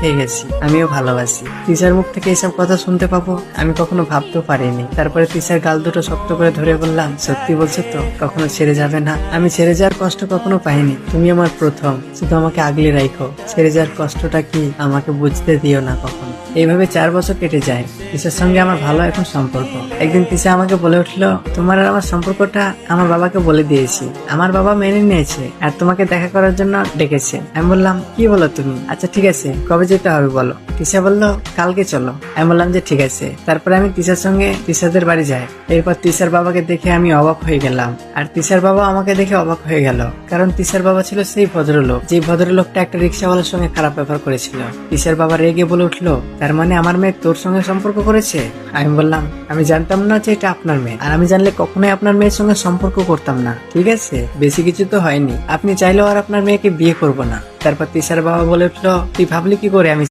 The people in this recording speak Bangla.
পেয়ে গেছি, আমিও ভালোবাসি। তিশার মুখ থেকে এসব কথা শুনতে পাবো আমি কখনো ভাবতেও পারিনি। তারপরে তিশার গাল দুটো শক্ত করে ধরে বললাম, সত্যি বলছো তো? কখনো ছেড়ে যাবে না? আমি ছেড়ে যাওয়ার কষ্ট কখনো পাইনি, তুমি আমার প্রথম। শুধু আমাকে আগলে রাখো, ছেড়ে যাওয়ার কষ্টটা কি আমাকে বুঝতে দিও না কখনো। এইভাবে 4 বছর কেটে যায়। তিশার সঙ্গে আমার ভালো এখন সম্পর্ক। একদিন তিশা আমাকে বলে উঠলো, তোমার আর আমার সম্পর্কটা আমার বাবাকে বলে দিয়েছি, আমার বাবা মেনে নিয়েছে আর তোমাকে দেখা করার জন্য ডেকেছে। আমি বললাম, কি বলো তুমি? আচ্ছা ঠিক আছে, কবে যেতে হবে বলো? তিশা বললো, কালকে চলো। আমি বললাম যে ঠিক আছে। তারপরে আমি তিশার সঙ্গে তিশাদের বাড়ি যাই। এরপর তিশার বাবাকে দেখে আমি অবাক হয়ে গেলাম, আর তিশার বাবা আমাকে দেখে অবাক হয়ে গেল। কারণ তিশার বাবা ছিল সেই ভদ্রলোক, যে ভদ্রলোকটা একটা রিক্সাওয়ালার সঙ্গে খারাপ ব্যবহার করেছিল। তিশার বাবা রেগে বলে উঠলো, তার মানে আমার মেয়ে তোর সঙ্গে সম্পর্ক করেছে? আমি বললাম, আমি জানতাম না যে এটা আপনার মেয়ে, আর আমি জানলে কখনোই আপনার মেয়ের সঙ্গে সম্পর্ক করতাম না। ঠিক আছে, বেশি কিছু তো হয়নি, আপনি চাইলেও আর আপনার মেয়েকে বিয়ে করবো না। তারপর তিশার বাবা বলে উঠলো, তুই ভাবলি কি করে আমি